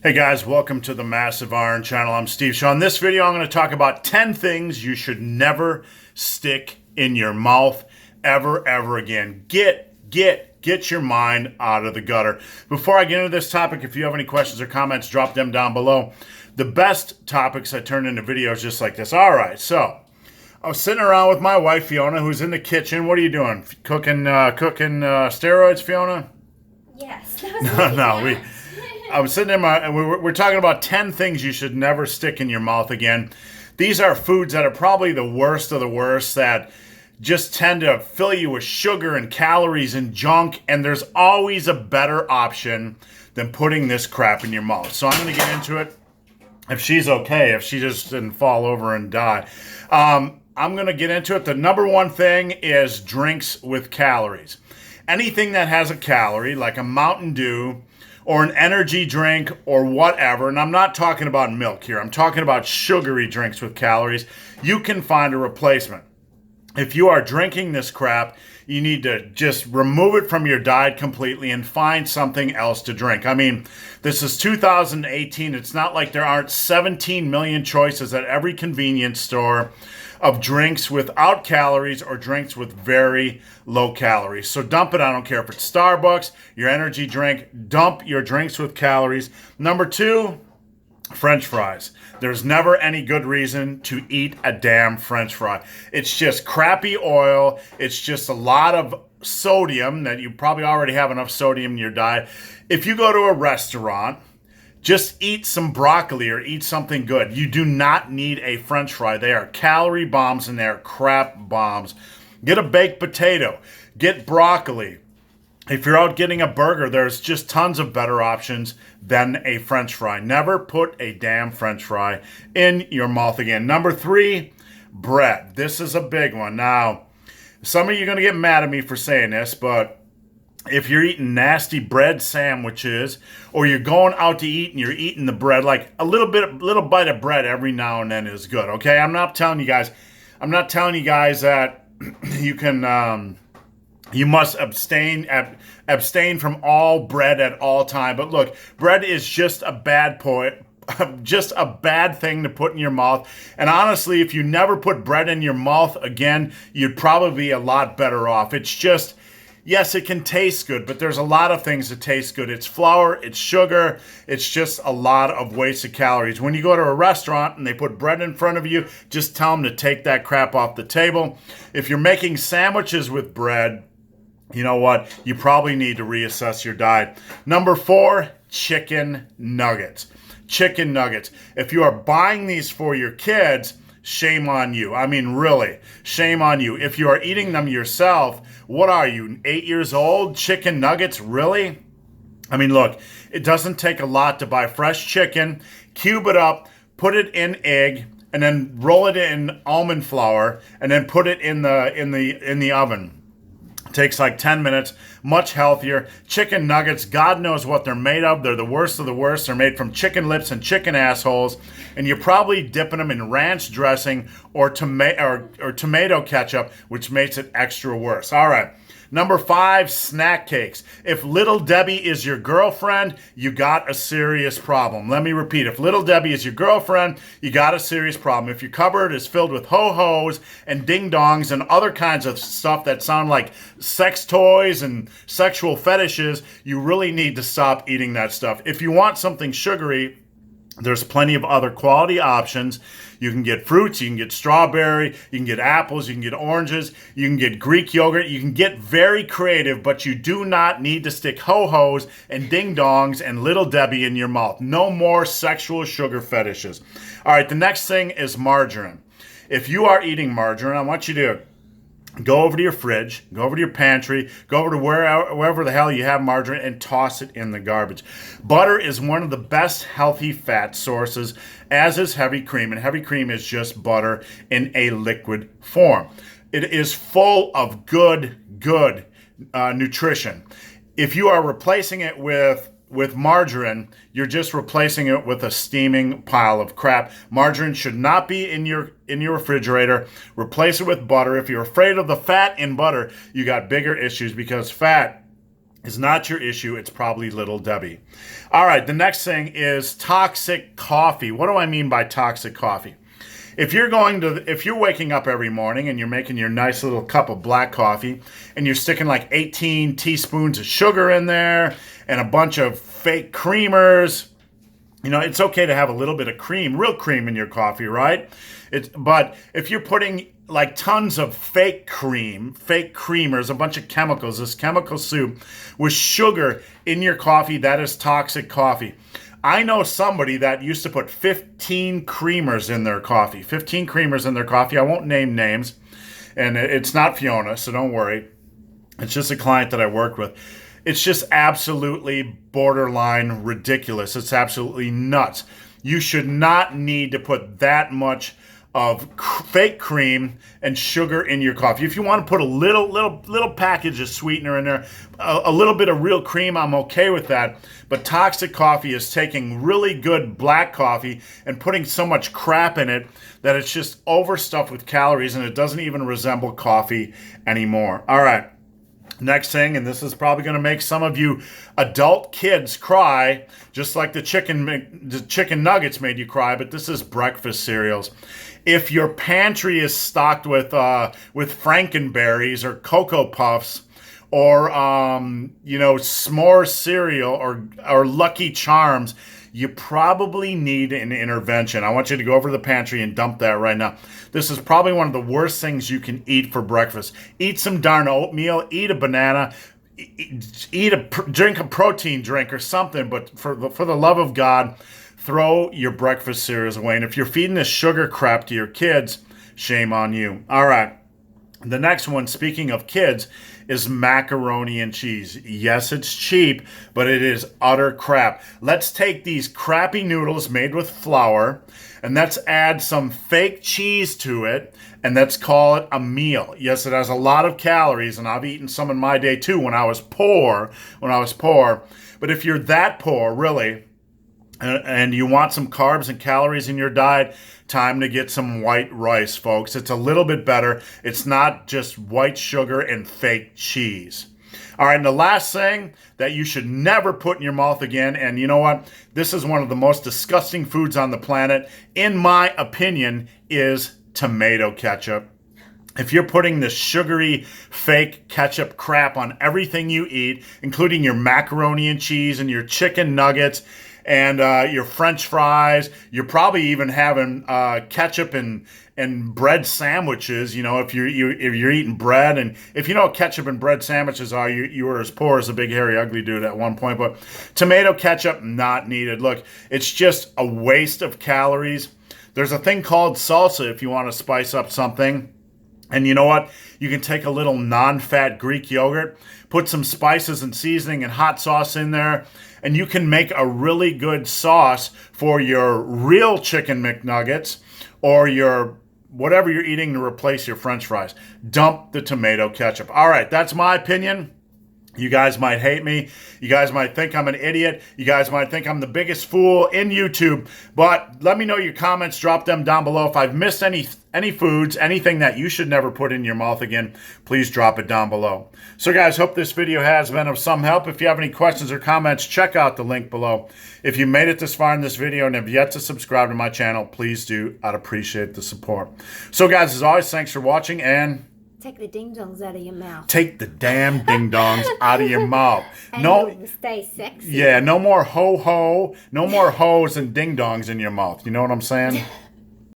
Hey guys, welcome to the Massive Iron channel. I'm Steve. So on this video, I'm going to talk about 10 things you should never stick in your mouth ever again. Get your mind out of the gutter. Before I get into this topic, if you have any questions or comments, drop them down below. The best topics I turn into videos just like this. All right, so I was sitting around with my wife, Fiona, who's in the kitchen. What are you doing? Cooking steroids, Fiona? Yes. I was sitting in and we're talking about 10 things you should never stick in your mouth again. These are foods that are probably the worst of the worst, that just tend to fill you with sugar and calories and junk, and there's always a better option than putting this crap in your mouth. So I'm going to get into it. If she's okay, if she just didn't fall over and die. I'm going to get into it. The number one thing is drinks with calories. Anything that has a calorie, like a Mountain Dew, or an energy drink, or whatever, and I'm not talking about milk here, I'm talking about sugary drinks with calories, you can find a replacement. If you are drinking this crap, you need to just remove it from your diet completely and find something else to drink. I mean, this is 2018. It's not like there aren't 17 million choices at every convenience store of drinks without calories or drinks with very low calories. So dump it. I don't care if it's Starbucks, your energy drink, dump your drinks with calories. Number two, French fries. There's never any good reason to eat a damn French fry. It's just crappy oil. It's just a lot of sodium that you probably already have enough sodium in your diet. If you go to a restaurant, just eat some broccoli or eat something good. You do not need a French fry. They are calorie bombs and they are crap bombs. Get a baked potato. Get broccoli. If you're out getting a burger, there's just tons of better options than a French fry. Never put a damn French fry in your mouth again. Number three, bread. This is a big one. Now, some of you are going to get mad at me for saying this, but if you're eating nasty bread sandwiches, or you're going out to eat and you're eating the bread, like a little bite of bread every now and then is good, okay? I'm not telling you guys that you can, you must abstain from all bread at all time. But look, bread is just a bad thing to put in your mouth. And honestly, if you never put bread in your mouth again, you'd probably be a lot better off. It's just, yes, it can taste good, but there's a lot of things that taste good. It's flour, it's sugar, it's just a lot of wasted calories. When you go to a restaurant and they put bread in front of you, just tell them to take that crap off the table. If you're making sandwiches with bread, you know what? You probably need to reassess your diet. Number four, chicken nuggets. Chicken nuggets. If you are buying these for your kids, shame on you. I mean, really, shame on you. If you are eating them yourself, what are you, 8 years old? Chicken nuggets, really? I mean, look, it doesn't take a lot to buy fresh chicken, cube it up, put it in egg, and then roll it in almond flour, and then put it in the oven. Takes like 10 minutes, much healthier. Chicken nuggets, God knows what they're made of. They're the worst of the worst. They're made from chicken lips and chicken assholes, and you're probably dipping them in ranch dressing or tomato ketchup, which makes it extra worse. All right. Number five, snack cakes. If Little Debbie is your girlfriend, you got a serious problem. Let me repeat. If Little Debbie is your girlfriend, you got a serious problem. If your cupboard is filled with ho-hos and ding-dongs and other kinds of stuff that sound like sex toys and sexual fetishes, you really need to stop eating that stuff. If you want something sugary, there's plenty of other quality options. You can get fruits, you can get strawberry, you can get apples, you can get oranges, you can get Greek yogurt. You can get very creative, but you do not need to stick ho-hos and ding-dongs and Little Debbie in your mouth. No more sexual sugar fetishes. All right, the next thing is margarine. If you are eating margarine, I want you to go over to your fridge, go over to your pantry, go over to wherever the hell you have margarine and toss it in the garbage. Butter is one of the best healthy fat sources, as is heavy cream. And heavy cream is just butter in a liquid form. It is full of good nutrition. If you are replacing it with margarine, you're just replacing it with a steaming pile of crap. Margarine should not be in your refrigerator. Replace it with butter. If you're afraid of the fat in butter, you got bigger issues, because fat is not your issue. It's probably Little Debbie. All right, the next thing is toxic coffee. What do I mean by toxic coffee? If you're waking up every morning and you're making your nice little cup of black coffee and you're sticking like 18 teaspoons of sugar in there and a bunch of fake creamers, it's okay to have a little bit of cream, real cream in your coffee, right? But if you're putting like tons of fake cream, fake creamers, a bunch of chemicals, this chemical soup with sugar in your coffee, that is toxic coffee. I know somebody that used to put 15 creamers in their coffee. 15 creamers in their coffee. I won't name names. And it's not Fiona, so don't worry. It's just a client that I worked with. It's just absolutely borderline ridiculous. It's absolutely nuts. You should not need to put that much of fake cream and sugar in your coffee. If you want to put a little package of sweetener in there, a little bit of real cream, I'm okay with that. But toxic coffee is taking really good black coffee and putting so much crap in it that it's just overstuffed with calories and it doesn't even resemble coffee anymore. All right. Next thing, and this is probably going to make some of you adult kids cry, just like the chicken nuggets made you cry, but this is breakfast cereals. If your pantry is stocked with Frankenberries or Cocoa Puffs or s'more cereal or Lucky Charms, you probably need an intervention. I want you to go over to the pantry and dump that right now. This is probably one of the worst things you can eat for breakfast. Eat some darn oatmeal, eat a banana, drink a protein drink or something, but for the love of God, throw your breakfast cereals away. And if you're feeding this sugar crap to your kids, shame on you. All right. The next one, speaking of kids, is macaroni and cheese. Yes, it's cheap, but it is utter crap. Let's take these crappy noodles made with flour and let's add some fake cheese to it and let's call it a meal. Yes, it has a lot of calories, and I've eaten some in my day too when I was poor. But if you're that poor, really, and you want some carbs and calories in your diet, time to get some white rice, folks. It's a little bit better. It's not just white sugar and fake cheese. All right, and the last thing that you should never put in your mouth again, and you know what? This is one of the most disgusting foods on the planet, in my opinion, is tomato ketchup. If you're putting this sugary, fake ketchup crap on everything you eat, including your macaroni and cheese and your chicken nuggets, and your French fries, you're probably even having ketchup and bread sandwiches. If you're eating bread, and if you know what ketchup and bread sandwiches are, you were as poor as a big hairy ugly dude at one point. But tomato ketchup, not needed. Look, it's just a waste of calories. There's a thing called salsa if you want to spice up something. And you know what? You can take a little non-fat Greek yogurt, put some spices and seasoning and hot sauce in there, and you can make a really good sauce for your real chicken McNuggets or your whatever you're eating to replace your French fries. Dump the tomato ketchup. All right, that's my opinion. You guys might hate me. You guys might think I'm an idiot. You guys might think I'm the biggest fool in YouTube. But let me know your comments. Drop them down below. If I've missed any foods, anything that you should never put in your mouth again, please drop it down below. So guys, hope this video has been of some help. If you have any questions or comments, check out the link below. If you made it this far in this video and have yet to subscribe to my channel, please do. I'd appreciate the support. So guys, as always, thanks for watching, and take the ding-dongs out of your mouth. Take the damn ding-dongs out of your mouth. And no, stay sexy. Yeah, no more ho-ho. No more hoes and ding-dongs in your mouth. You know what I'm saying?